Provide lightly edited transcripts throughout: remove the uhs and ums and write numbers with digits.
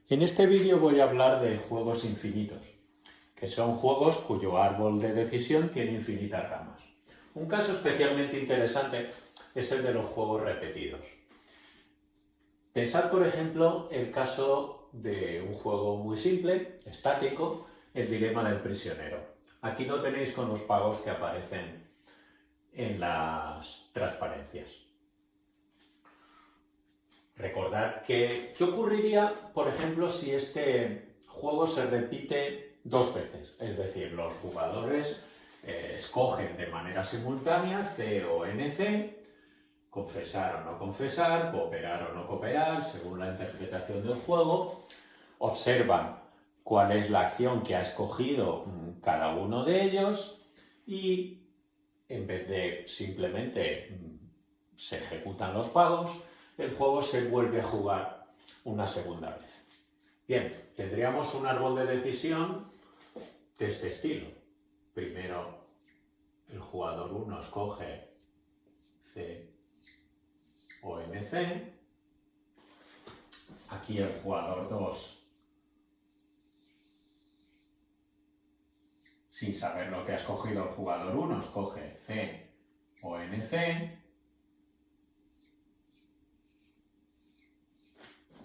En este vídeo voy a hablar de juegos infinitos, que son juegos cuyo árbol de decisión tiene infinitas ramas. Un caso especialmente interesante es el de los juegos repetidos. Pensad, por ejemplo, el caso de un juego muy simple, estático, el dilema del prisionero. Aquí lo tenéis con los pagos que aparecen en las transparencias. Recordad ¿qué ocurriría, por ejemplo, si este juego se repite dos veces? Es decir, los jugadores escogen de manera simultánea C o NC, confesar o no confesar, cooperar o no cooperar, según la interpretación del juego, observan cuál es la acción que ha escogido cada uno de ellos y en vez de simplemente se ejecutan los pagos, el juego se vuelve a jugar una segunda vez. Bien, tendríamos un árbol de decisión de este estilo. Primero, el jugador 1 escoge C o NC. Aquí el jugador 2, sin saber lo que ha escogido el jugador 1, escoge C o NC.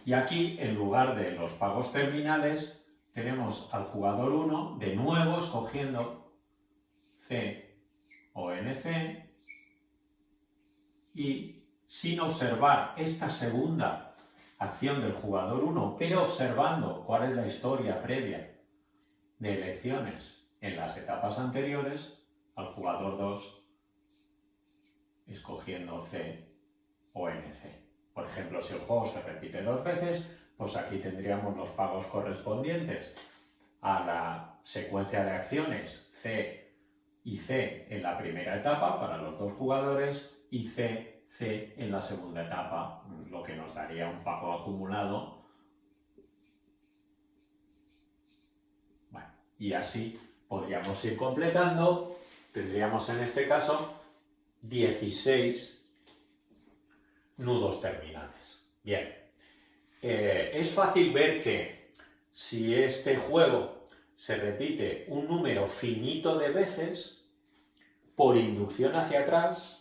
Y aquí, en lugar de los pagos terminales, tenemos al jugador 1 de nuevo escogiendo C o NC y sin observar esta segunda acción del jugador 1, pero observando cuál es la historia previa de elecciones en las etapas anteriores, al jugador 2 escogiendo C o NC. Por ejemplo, si el juego se repite dos veces, pues aquí tendríamos los pagos correspondientes a la secuencia de acciones C y C en la primera etapa para los dos jugadores y C en la segunda etapa, lo que nos daría un pago acumulado. Bueno, y así podríamos ir completando. Tendríamos en este caso 16 nudos terminales. Bien, es fácil ver que si este juego se repite un número finito de veces, por inducción hacia atrás,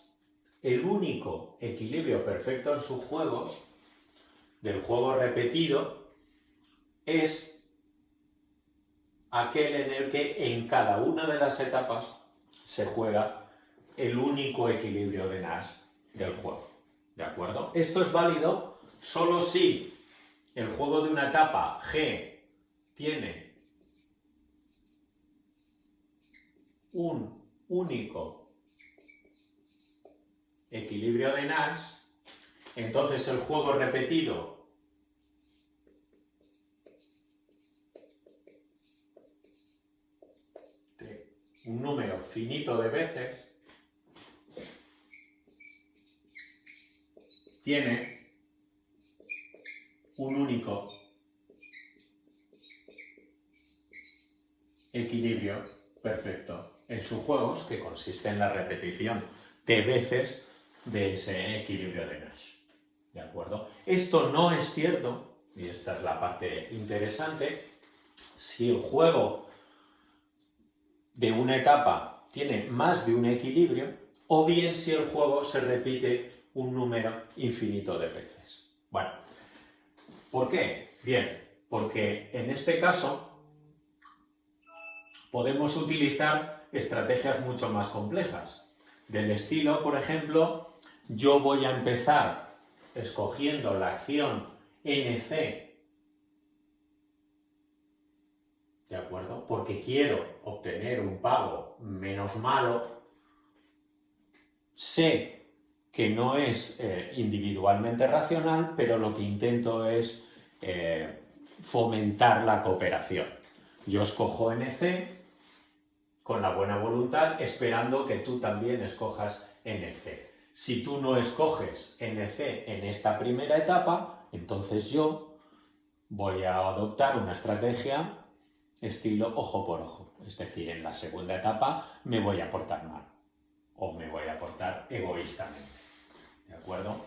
el único equilibrio perfecto en sus juegos, del juego repetido, es aquel en el que en cada una de las etapas se juega el único equilibrio de Nash del juego. ¿De acuerdo? Esto es válido solo si el juego de una etapa G tiene un único equilibrio de Nash, entonces el juego repetido de un número finito de veces tiene un único equilibrio perfecto en sus juegos, que consiste en la repetición de veces de ese equilibrio de Nash. ¿De acuerdo? Esto no es cierto, y esta es la parte interesante, si el juego de una etapa tiene más de un equilibrio, o bien si el juego se repite un número infinito de veces. Bueno, ¿por qué? Bien, porque en este caso podemos utilizar estrategias mucho más complejas. Del estilo, por ejemplo, yo voy a empezar escogiendo la acción NC, ¿de acuerdo? Porque quiero obtener un pago menos malo. Sé que no es individualmente racional, pero lo que intento es fomentar la cooperación. Yo escojo NC con la buena voluntad, esperando que tú también escojas NC. Si tú no escoges NC en esta primera etapa, entonces yo voy a adoptar una estrategia estilo ojo por ojo. Es decir, en la segunda etapa me voy a portar mal o me voy a portar egoístamente. ¿De acuerdo?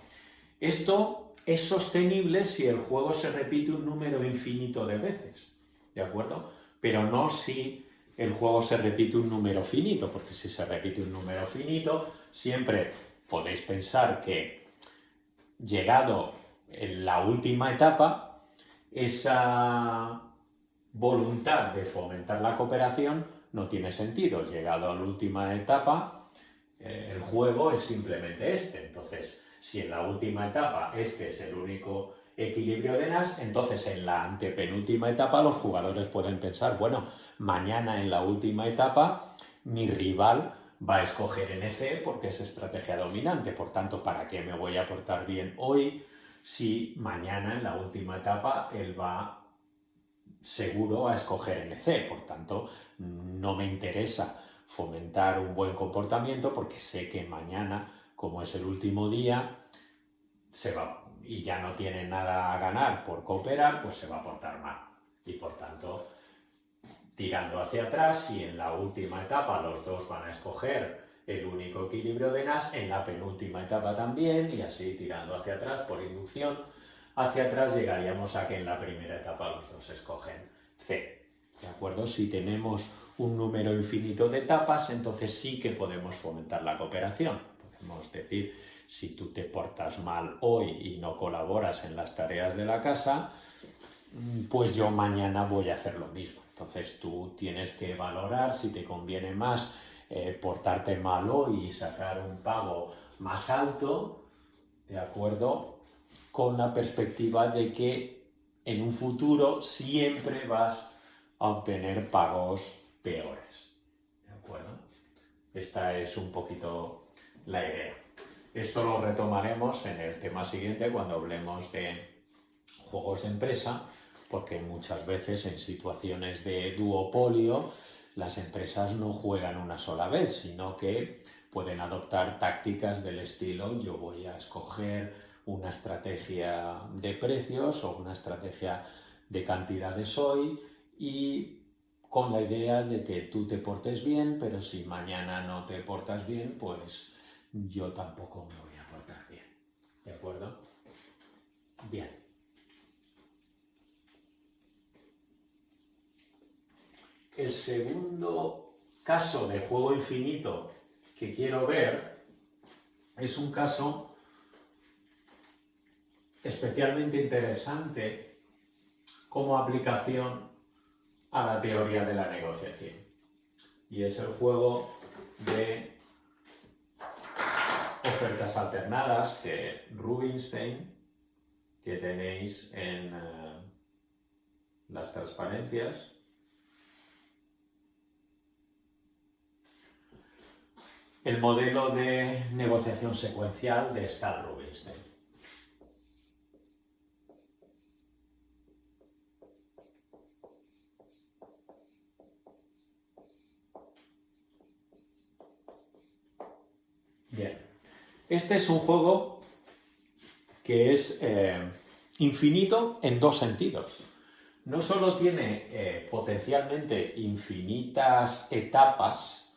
Esto es sostenible si el juego se repite un número infinito de veces, ¿de acuerdo? Pero no si el juego se repite un número finito, porque si se repite un número finito, siempre podéis pensar que llegado en la última etapa, esa voluntad de fomentar la cooperación no tiene sentido. Llegado a la última etapa, el juego es simplemente este. Entonces, si en la última etapa este es el único equilibrio de NAS, entonces en la antepenúltima etapa los jugadores pueden pensar, bueno, mañana en la última etapa mi rival va a escoger NC porque es estrategia dominante, por tanto, ¿para qué me voy a portar bien hoy si mañana en la última etapa él va seguro a escoger NC? Por tanto, no me interesa fomentar un buen comportamiento porque sé que mañana, como es el último día, se va y ya no tiene nada a ganar por cooperar, pues se va a portar mal. Y por tanto, tirando hacia atrás, si en la última etapa los dos van a escoger el único equilibrio de NAS, en la penúltima etapa también, y así tirando hacia atrás por inducción, hacia atrás llegaríamos a que en la primera etapa los dos escogen C. ¿De acuerdo? Si tenemos un número infinito de etapas, entonces sí que podemos fomentar la cooperación. Podemos decir, si tú te portas mal hoy y no colaboras en las tareas de la casa, pues yo mañana voy a hacer lo mismo. Entonces tú tienes que valorar si te conviene más portarte mal hoy y sacar un pago más alto, ¿de acuerdo? Con la perspectiva de que en un futuro siempre vas a obtener pagos peores, ¿de acuerdo? Esta es un poquito la idea. Esto lo retomaremos en el tema siguiente cuando hablemos de juegos de empresa, porque muchas veces en situaciones de duopolio las empresas no juegan una sola vez, sino que pueden adoptar tácticas del estilo: yo voy a escoger una estrategia de precios o una estrategia de cantidades hoy, y con la idea de que tú te portes bien, pero si mañana no te portas bien, pues yo tampoco me voy a portar bien. ¿De acuerdo? Bien. El segundo caso de juego infinito que quiero ver es un caso especialmente interesante como aplicación a la teoría de la negociación. Y es el juego de ofertas alternadas de Rubinstein, que tenéis en las transparencias. El modelo de negociación secuencial de Stahl Rubinstein. Bien, este es un juego que es infinito en dos sentidos. No solo tiene potencialmente infinitas etapas,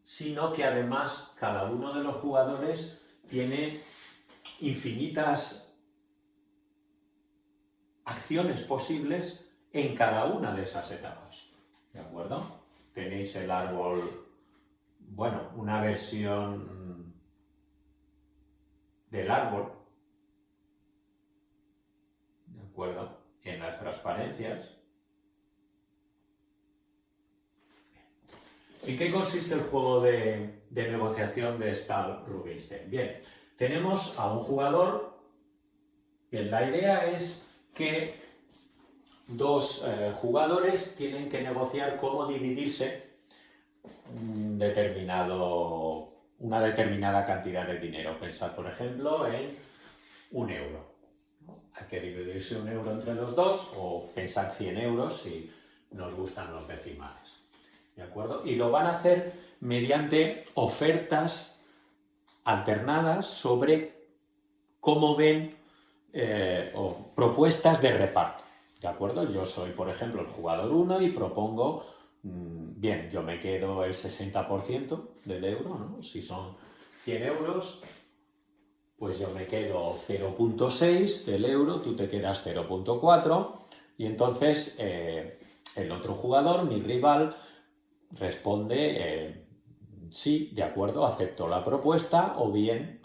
sino que además cada uno de los jugadores tiene infinitas acciones posibles en cada una de esas etapas. ¿De acuerdo? Tenéis el árbol, bueno, una versión del árbol, ¿de acuerdo? En las transparencias. ¿En qué consiste el juego de negociación de Stahl Rubinstein? Bien, tenemos a un jugador. Bien, la idea es que dos jugadores tienen que negociar cómo dividirse una determinada cantidad de dinero. Pensad, por ejemplo, en 1 euro. Hay que dividirse 1 euro entre los dos, o pensad 100 euros si nos gustan los decimales. ¿De acuerdo? Y lo van a hacer mediante ofertas alternadas sobre cómo ven o propuestas de reparto. ¿De acuerdo? Yo soy, por ejemplo, el jugador 1 y propongo, bien, yo me quedo el 60% del euro, ¿no? Si son 100 euros, pues yo me quedo 0,6 del euro, tú te quedas 0,4 y entonces el otro jugador, mi rival, responde sí, de acuerdo, acepto la propuesta o bien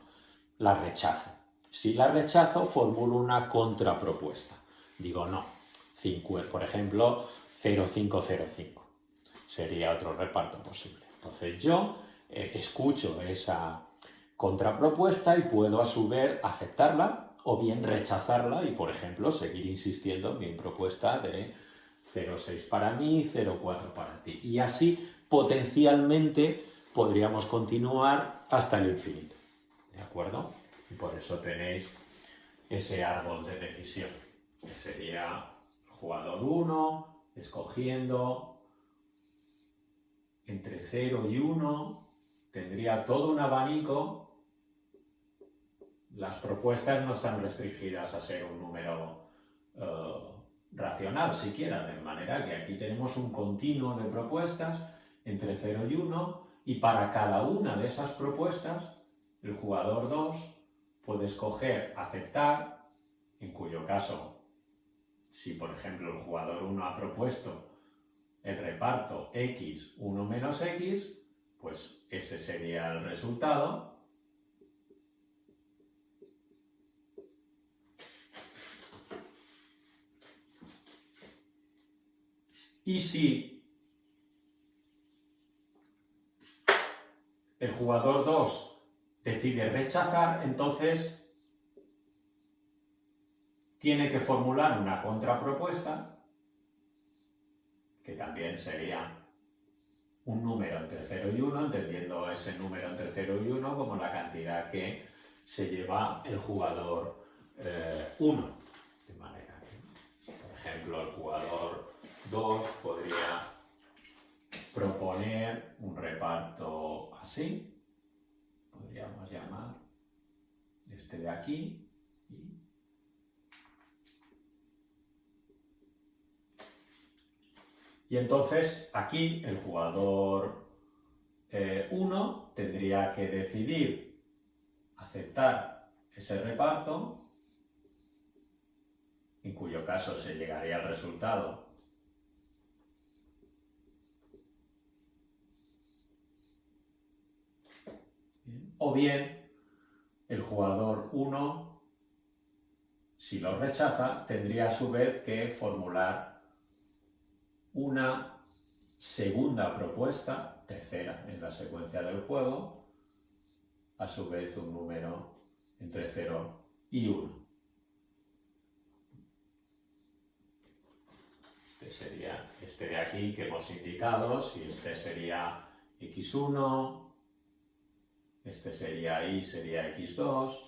la rechazo. Si la rechazo, formulo una contrapropuesta. Digo no, por ejemplo, 0,505 sería otro reparto posible. Entonces yo escucho esa contrapropuesta y puedo a su vez aceptarla o bien rechazarla y, por ejemplo, seguir insistiendo en mi propuesta de 0,6 para mí, 0,4 para ti. Y así potencialmente podríamos continuar hasta el infinito. ¿De acuerdo? Y por eso tenéis ese árbol de decisión, que sería jugador 1, escogiendo entre 0 y 1, tendría todo un abanico. Las propuestas no están restringidas a ser un número racional siquiera, de manera que aquí tenemos un continuo de propuestas entre 0 y 1 y para cada una de esas propuestas el jugador 2 puede escoger aceptar, en cuyo caso, si por ejemplo el jugador 1 ha propuesto el reparto x, 1 menos x, pues ese sería el resultado. Y si el jugador 2 decide rechazar, entonces tiene que formular una contrapropuesta, que también sería un número entre 0 y 1, entendiendo ese número entre 0 y 1 como la cantidad que se lleva el jugador 1. De manera que, por ejemplo, el jugador 2 podría proponer un reparto así, podríamos llamar este de aquí, y entonces aquí el jugador 1 tendría que decidir aceptar ese reparto, en cuyo caso se llegaría al resultado o bien el jugador 1, si lo rechaza, tendría a su vez que formular una segunda propuesta, tercera en la secuencia del juego, a su vez un número entre 0 y 1. Este sería este de aquí que hemos indicado, si este sería x1, este sería y sería x2,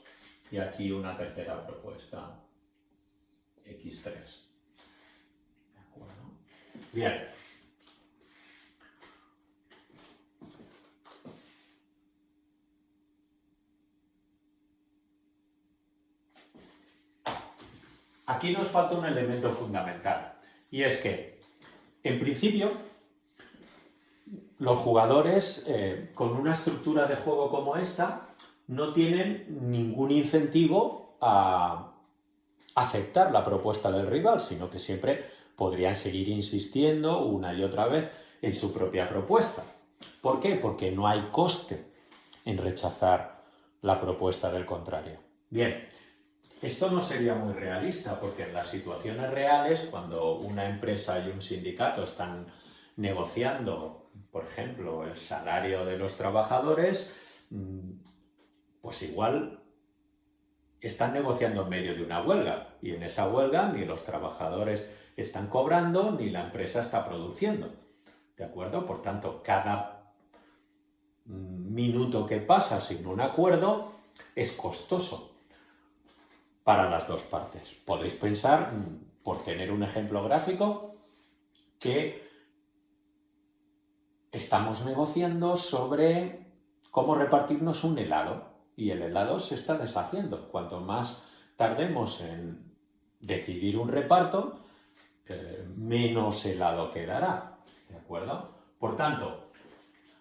y aquí una tercera propuesta, x3. ¿De acuerdo? Bien. Aquí nos falta un elemento fundamental, y es que, en principio, los jugadores con una estructura de juego como esta no tienen ningún incentivo a aceptar la propuesta del rival, sino que siempre podrían seguir insistiendo una y otra vez en su propia propuesta. ¿Por qué? Porque no hay coste en rechazar la propuesta del contrario. Bien, esto no sería muy realista, porque en las situaciones reales, cuando una empresa y un sindicato están negociando, por ejemplo, el salario de los trabajadores, pues igual están negociando en medio de una huelga, y en esa huelga ni los trabajadores están cobrando ni la empresa está produciendo. ¿De acuerdo? Por tanto, cada minuto que pasa sin un acuerdo es costoso para las dos partes. Podéis pensar, por tener un ejemplo gráfico, que estamos negociando sobre cómo repartirnos un helado y el helado se está deshaciendo. Cuanto más tardemos en decidir un reparto, menos helado quedará. ¿De acuerdo? Por tanto,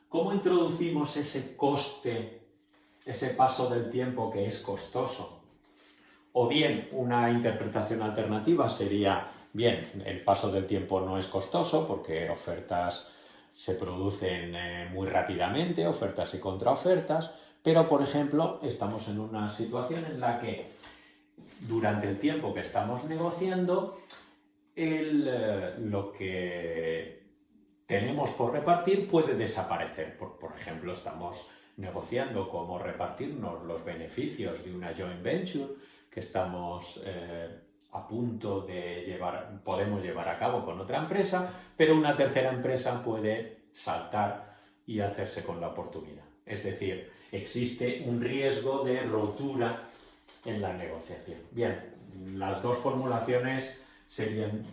¿cómo introducimos ese coste ese paso del tiempo que es costoso. O bien, una interpretación alternativa sería, bien, el paso del tiempo no es costoso porque ofertas se producen muy rápidamente, ofertas y contraofertas, pero, por ejemplo, estamos en una situación en la que durante el tiempo que estamos negociando, lo que tenemos por repartir puede desaparecer. Por ejemplo, estamos negociando cómo repartirnos los beneficios de una joint venture que estamos a punto de podemos llevar a cabo con otra empresa, pero una tercera empresa puede saltar y hacerse con la oportunidad. Es decir, existe un riesgo de rotura en la negociación. Bien, las dos formulaciones serían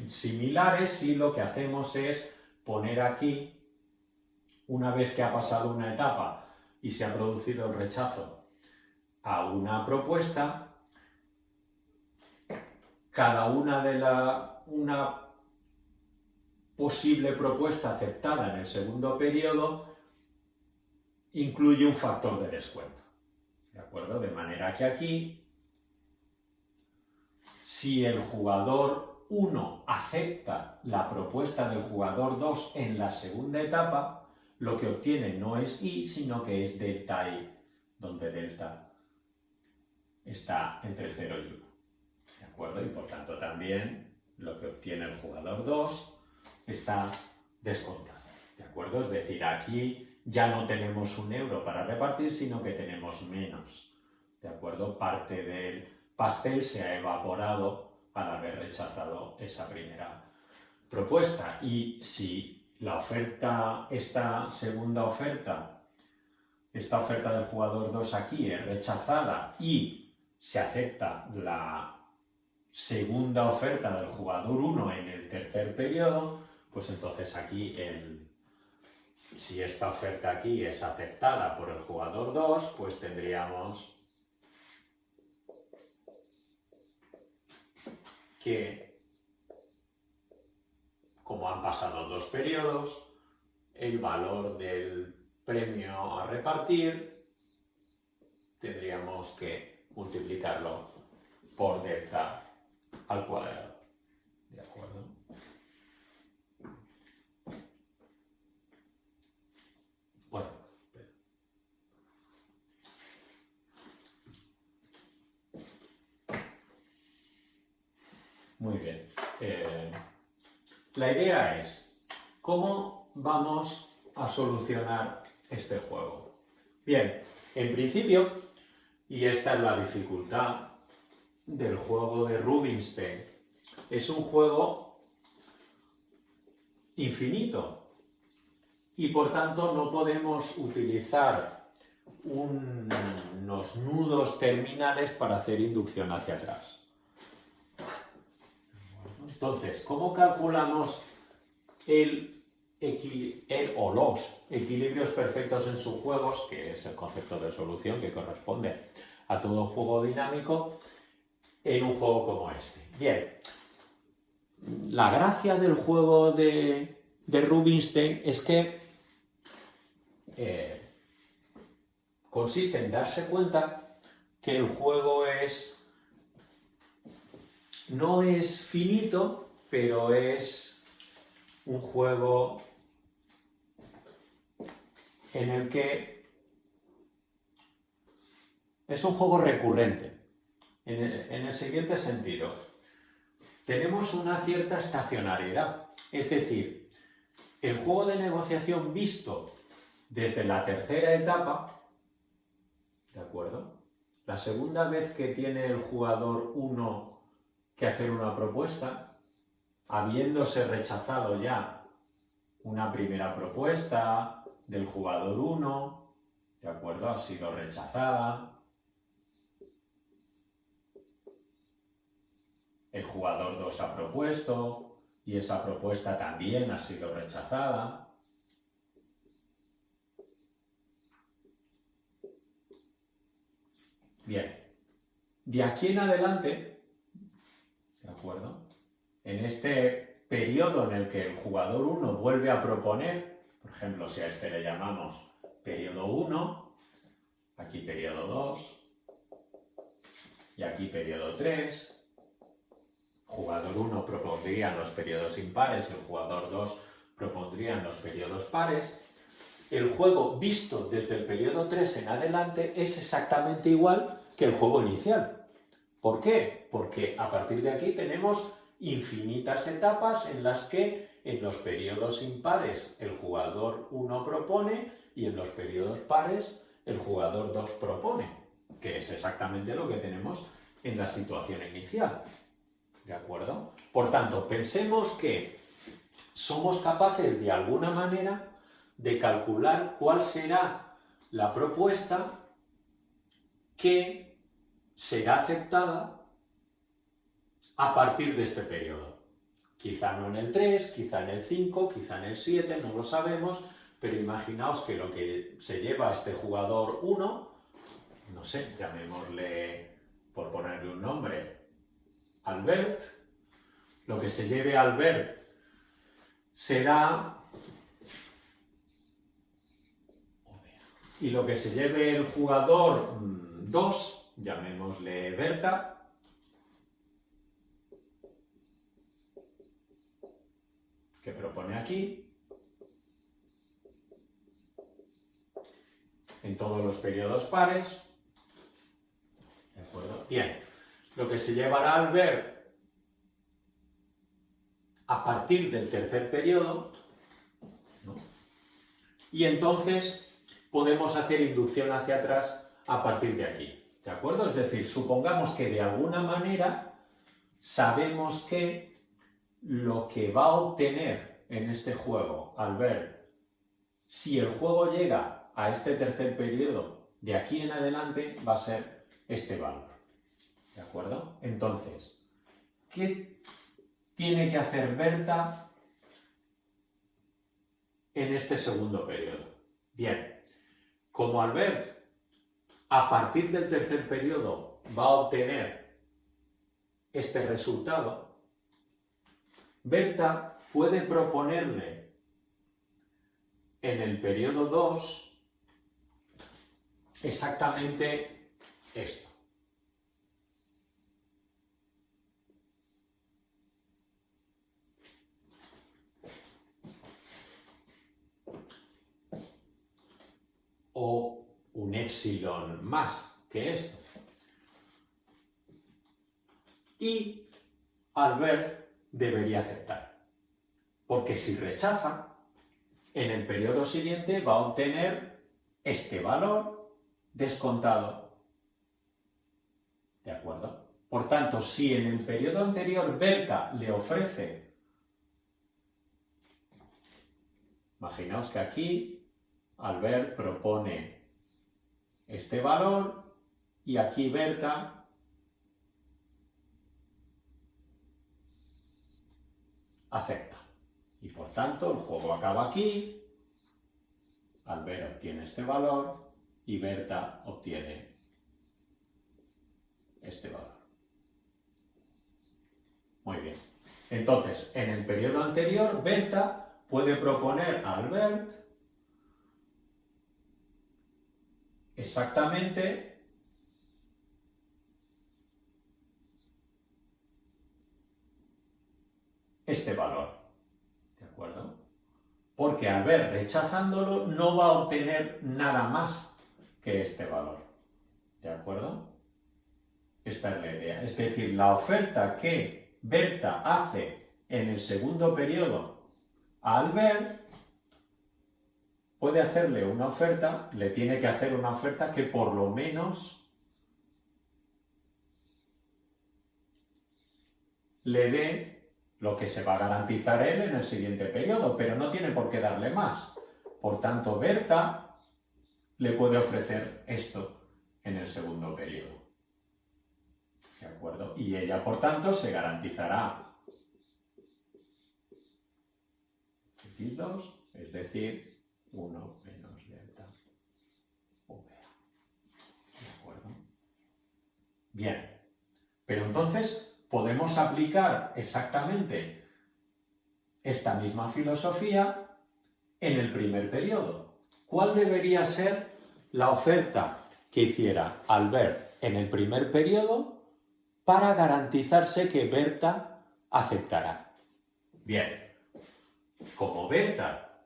similares si lo que hacemos es poner aquí, una vez que ha pasado una etapa y se ha producido el rechazo a una propuesta, cada una posible propuesta aceptada en el segundo periodo incluye un factor de descuento. ¿De acuerdo? De manera que aquí, si el jugador 1 acepta la propuesta del jugador 2 en la segunda etapa, lo que obtiene no es I, sino que es delta I, donde delta está entre 0 y 1. ¿De acuerdo? Y por tanto también lo que obtiene el jugador 2 está descontado. ¿De acuerdo? Es decir, aquí ya no tenemos un euro para repartir, sino que tenemos menos. ¿De acuerdo? Parte del pastel se ha evaporado al haber rechazado esa primera propuesta. Y si la oferta, esta oferta del jugador 2 aquí es rechazada y se acepta la segunda oferta del jugador 1 en el tercer periodo, pues entonces aquí si esta oferta aquí es aceptada por el jugador 2, pues tendríamos que, como han pasado 2 periodos, el valor del premio a repartir tendríamos que multiplicarlo por delta al cuadrado. ¿De acuerdo? Bueno, muy bien. La idea es, ¿cómo vamos a solucionar este juego? Bien, en principio, y esta es la dificultad del juego de Rubinstein, es un juego infinito y por tanto no podemos utilizar unos nudos terminales para hacer inducción hacia atrás. Entonces, ¿cómo calculamos o los equilibrios perfectos en subjuegos, que es el concepto de solución que corresponde a todo juego dinámico, en un juego como este? Bien, la gracia del juego de Rubinstein es que consiste en darse cuenta que el juego no es finito, pero es un juego en el que es un juego recurrente, en el siguiente sentido. Tenemos una cierta estacionariedad, es decir, el juego de negociación visto desde la tercera etapa, ¿de acuerdo? La segunda vez que tiene el jugador 1 que hacer una propuesta, habiéndose rechazado ya una primera propuesta del jugador 1, ¿de acuerdo? Ha sido rechazada. El jugador 2 ha propuesto y esa propuesta también ha sido rechazada. Bien, de aquí en adelante, ¿de acuerdo? En este periodo en el que el jugador 1 vuelve a proponer, por ejemplo, si a este le llamamos periodo 1, aquí periodo 2, y aquí periodo 3. Jugador 1 propondría los periodos impares, el jugador 2 propondrían los periodos pares. El juego visto desde el periodo 3 en adelante es exactamente igual que el juego inicial. ¿Por qué? Porque a partir de aquí tenemos infinitas etapas en las que en los periodos impares el jugador 1 propone y en los periodos pares el jugador 2 propone, que es exactamente lo que tenemos en la situación inicial. ¿De acuerdo? Por tanto, pensemos que somos capaces de alguna manera de calcular cuál será la propuesta que será aceptada a partir de este periodo. Quizá no en el 3, quizá en el 5, quizá en el 7, no lo sabemos, pero imaginaos que lo que se lleva a este jugador 1, no sé, llamémosle, por ponerle un nombre, Albert, lo que se lleve a Albert será, y lo que se lleve el jugador 2, llamémosle Berta, que propone aquí, en todos los periodos pares. ¿De acuerdo? Bien, lo que se llevará Albert a partir del tercer periodo, ¿no? Y entonces podemos hacer inducción hacia atrás a partir de aquí. ¿De acuerdo? Es decir, supongamos que de alguna manera sabemos que lo que va a obtener en este juego Albert, si el juego llega a este tercer periodo de aquí en adelante, va a ser este valor. ¿De acuerdo? Entonces, ¿qué tiene que hacer Berta en este segundo periodo? Bien, como Albert a partir del tercer periodo va a obtener este resultado, Berta puede proponerle en el periodo 2 exactamente esto. O un epsilon más que esto. Y Albert debería aceptar, porque si rechaza, en el periodo siguiente va a obtener este valor descontado. ¿De acuerdo? Por tanto, si en el periodo anterior Berta le ofrece, imaginaos que aquí Albert propone este valor y aquí Berta acepta. Y por tanto el juego acaba aquí, Albert obtiene este valor y Berta obtiene este valor. Muy bien. Entonces, en el periodo anterior, Berta puede proponer a Albert exactamente este valor. ¿De acuerdo? Porque Albert rechazándolo no va a obtener nada más que este valor. ¿De acuerdo? Esta es la idea. Es decir, la oferta que Berta hace en el segundo periodo a Albert puede hacerle una oferta, le tiene que hacer una oferta que por lo menos le dé lo que se va a garantizar él en el siguiente periodo, pero no tiene por qué darle más. Por tanto, Berta le puede ofrecer esto en el segundo periodo. ¿De acuerdo? Y ella, por tanto, se garantizará X2, es decir, 1 menos delta VA. ¿De acuerdo? Bien. Pero entonces podemos aplicar exactamente esta misma filosofía en el primer periodo. ¿Cuál debería ser la oferta que hiciera Albert en el primer periodo para garantizarse que Berta aceptará. Bien, como Berta,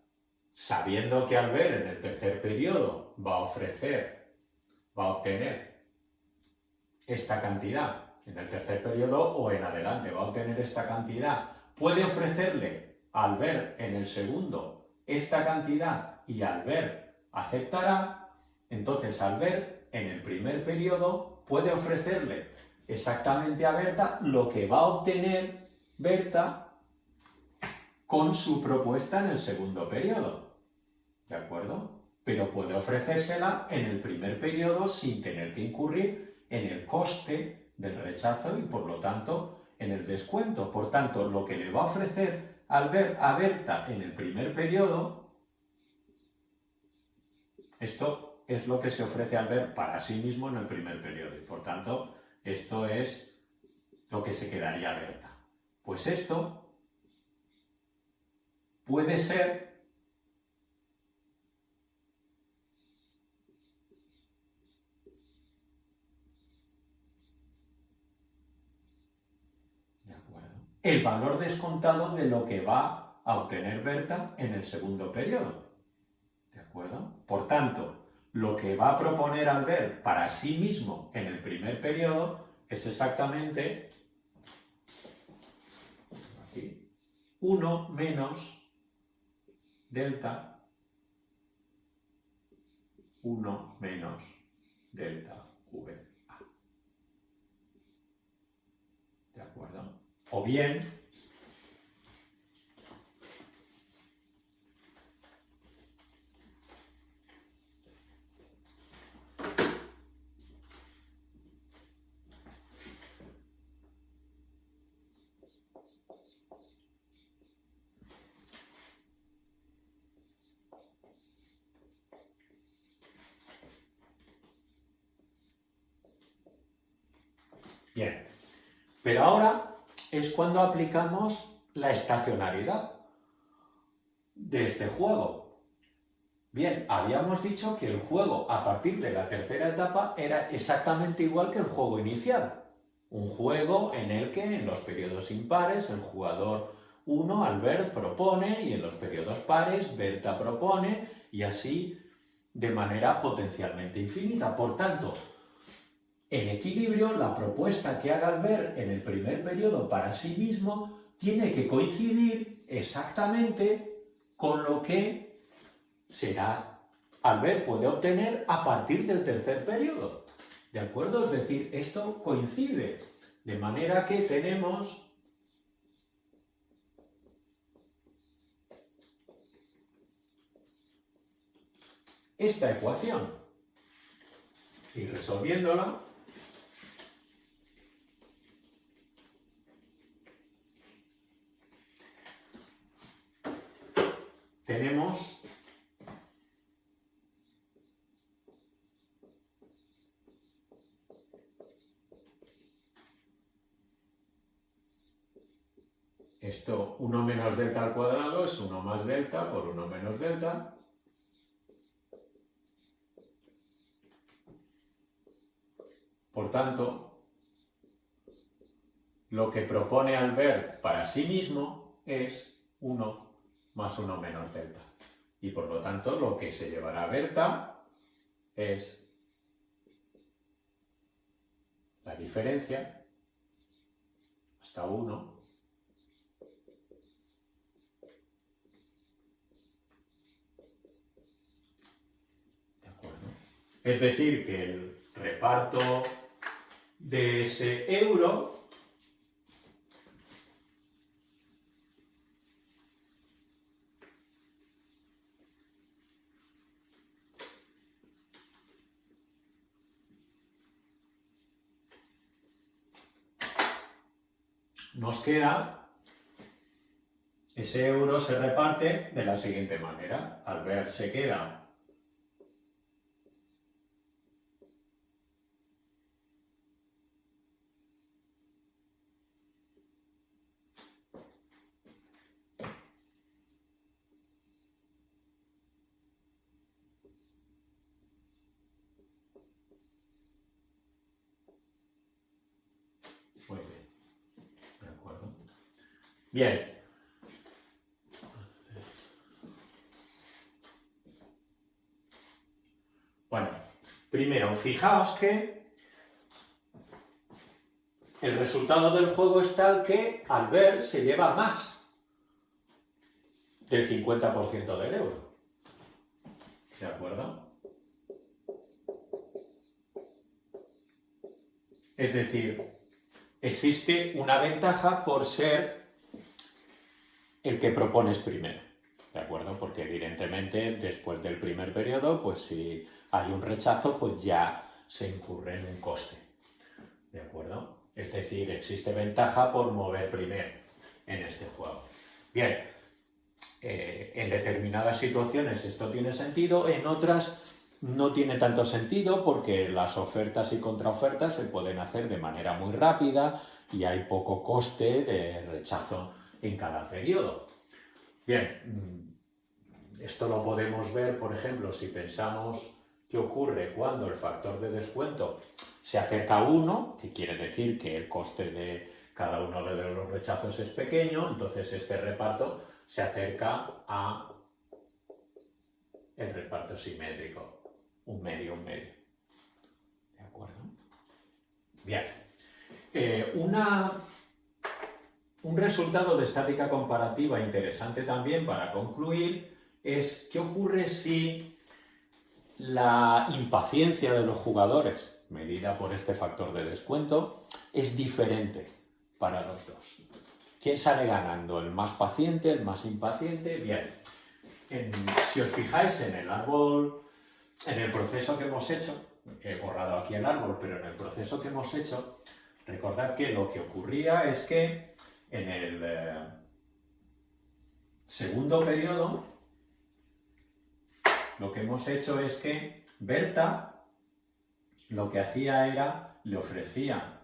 sabiendo que Albert en el tercer periodo va a obtener esta cantidad, en el tercer periodo o en adelante va a obtener esta cantidad, puede ofrecerle a Albert en el segundo esta cantidad y Albert aceptará, entonces Albert en el primer periodo puede ofrecerle exactamente a Berta lo que va a obtener Berta con su propuesta en el segundo periodo, ¿de acuerdo? Pero puede ofrecérsela en el primer periodo sin tener que incurrir en el coste del rechazo y por lo tanto en el descuento. Por tanto, lo que le va a ofrecer a Berta en el primer periodo, esto es lo que se ofrece a Albert para sí mismo en el primer periodo y por tanto esto es lo que se quedaría Berta. Pues esto puede ser el valor descontado de lo que va a obtener Berta en el segundo periodo. ¿De acuerdo? Por tanto, lo que va a proponer Albert para sí mismo en el primer periodo es exactamente aquí, 1 menos delta 1 menos delta VA. ¿De acuerdo? O bien, bien, pero ahora es cuando aplicamos la estacionariedad de este juego. Bien, habíamos dicho que el juego a partir de la tercera etapa era exactamente igual que el juego inicial. Un juego en el que en los periodos impares el jugador 1, Albert, propone y en los periodos pares Berta propone y así de manera potencialmente infinita. Por tanto, en equilibrio, la propuesta que haga Albert en el primer periodo para sí mismo tiene que coincidir exactamente con lo que Albert puede obtener a partir del tercer periodo. ¿De acuerdo? Es decir, esto coincide. De manera que tenemos esta ecuación. Y resolviéndola, tenemos esto, 1 menos delta al cuadrado es 1 más delta por 1 menos delta. Por tanto, lo que propone Albert para sí mismo es 1 más 1 menos delta. Y por lo tanto, lo que se llevará a Berta es la diferencia hasta 1 Es decir, que el reparto de ese euro nos queda, ese euro se reparte de la siguiente manera. Albert se queda Muy bien. De acuerdo. Bien. Bueno, primero, fijaos que el resultado del juego es tal que Albert se lleva más del 50% del euro. ¿De acuerdo? Es decir, existe una ventaja por ser el que propones primero. ¿De acuerdo? Porque evidentemente después del primer periodo, pues si hay un rechazo, pues ya se incurre en un coste. ¿De acuerdo? Es decir, existe ventaja por mover primero en este juego. Bien, en determinadas situaciones esto tiene sentido, en otras no tiene tanto sentido porque las ofertas y contraofertas se pueden hacer de manera muy rápida y hay poco coste de rechazo en cada periodo. Bien, esto lo podemos ver, por ejemplo, si pensamos qué ocurre cuando el factor de descuento se acerca a 1, que quiere decir que el coste de cada uno de los rechazos es pequeño, entonces este reparto se acerca a el reparto simétrico, un medio, un medio. ¿De acuerdo? Bien. Un resultado de estática comparativa interesante también para concluir es qué ocurre si la impaciencia de los jugadores, medida por este factor de descuento, es diferente para los dos. ¿Quién sale ganando? ¿El más paciente? ¿El más impaciente? Bien, si os fijáis en el árbol, en el proceso que hemos hecho, he borrado aquí el árbol, pero en el proceso que hemos hecho, recordad que lo que ocurría es que en el segundo periodo, lo que hemos hecho es que Berta lo que hacía era, le ofrecía,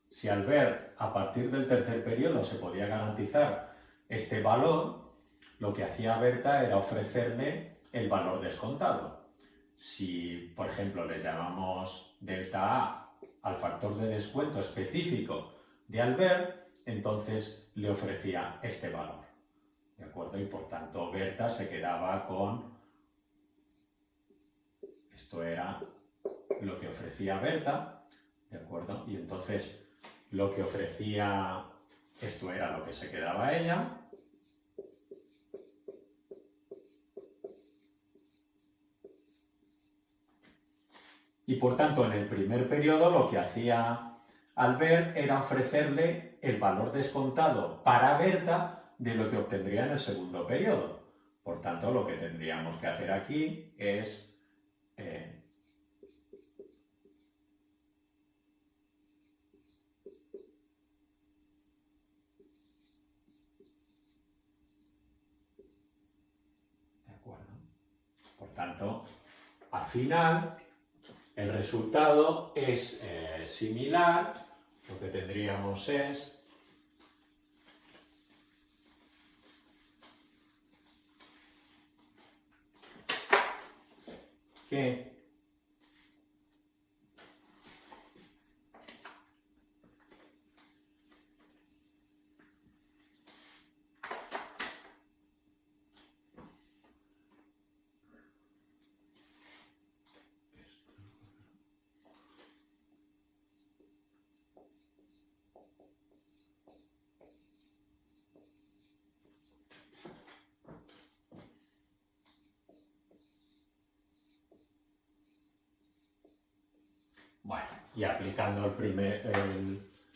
si al ver a partir del tercer periodo se podía garantizar este valor, lo que hacía Berta era ofrecerle el valor descontado. Si, por ejemplo, le llamamos delta A al factor de descuento específico de Albert, entonces le ofrecía este valor. ¿De acuerdo? Y por tanto Berta se quedaba con... Esto era lo que ofrecía Berta, ¿de acuerdo? Y entonces lo que ofrecía... Esto era lo que se quedaba ella. Y por tanto, en el primer periodo lo que hacía Albert era ofrecerle el valor descontado para Berta de lo que obtendría en el segundo periodo. Por tanto, lo que tendríamos que hacer aquí es ¿de acuerdo? Por tanto, al final, el resultado es similar. Lo que tendríamos es que bueno, y aplicando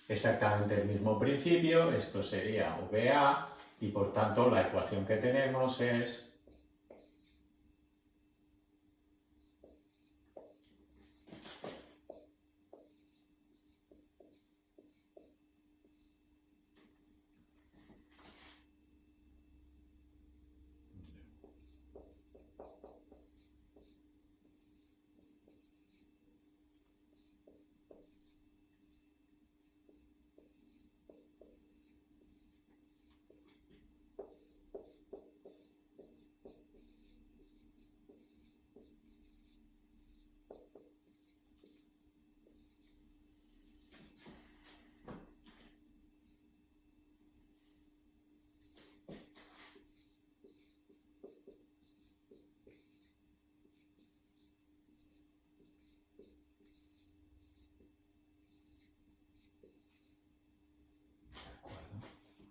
exactamente el mismo principio, esto sería VA y por tanto la ecuación que tenemos es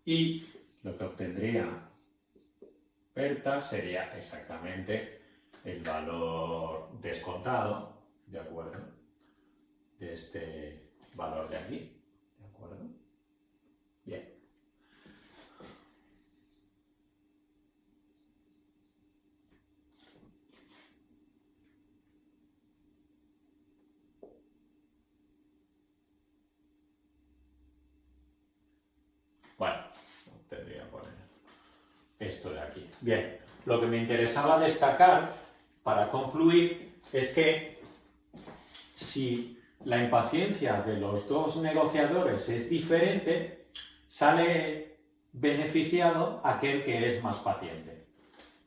y lo que obtendría Berta sería exactamente el valor descontado, ¿de acuerdo? De este valor de aquí, ¿de acuerdo? Bien. Bueno, tendría que poner esto de aquí. Bien, lo que me interesaba destacar para concluir es que si la impaciencia de los dos negociadores es diferente, sale beneficiado aquel que es más paciente.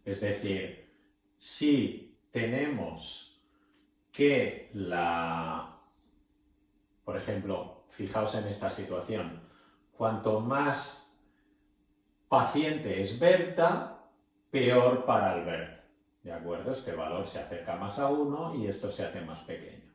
Es decir, si tenemos que por ejemplo, fijaos en esta situación, cuanto más paciente es Berta, peor para Albert. ¿De acuerdo? Este valor se acerca más a 1 y esto se hace más pequeño.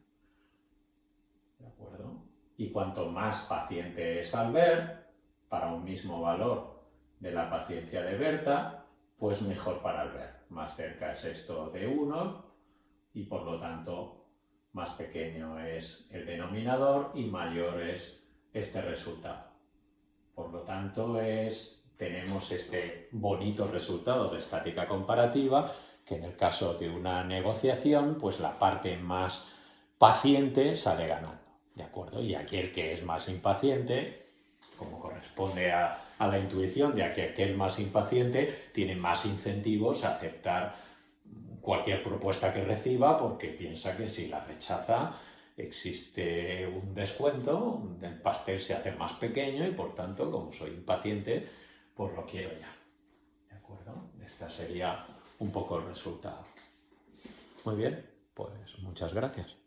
¿De acuerdo? Y cuanto más paciente es Albert, para un mismo valor de la paciencia de Berta, pues mejor para Albert. Más cerca es esto de 1 y por lo tanto más pequeño es el denominador y mayor es este resultado. Por lo tanto, tenemos este bonito resultado de estática comparativa, que en el caso de una negociación, pues la parte más paciente sale ganando, ¿de acuerdo? Y aquel que es más impaciente, como corresponde a la intuición de que aquel más impaciente tiene más incentivos a aceptar cualquier propuesta que reciba porque piensa que si la rechaza existe un descuento, el pastel se hace más pequeño y por tanto, como soy impaciente, pues lo quiero ya. ¿De acuerdo? Este sería un poco el resultado. Muy bien, pues muchas gracias.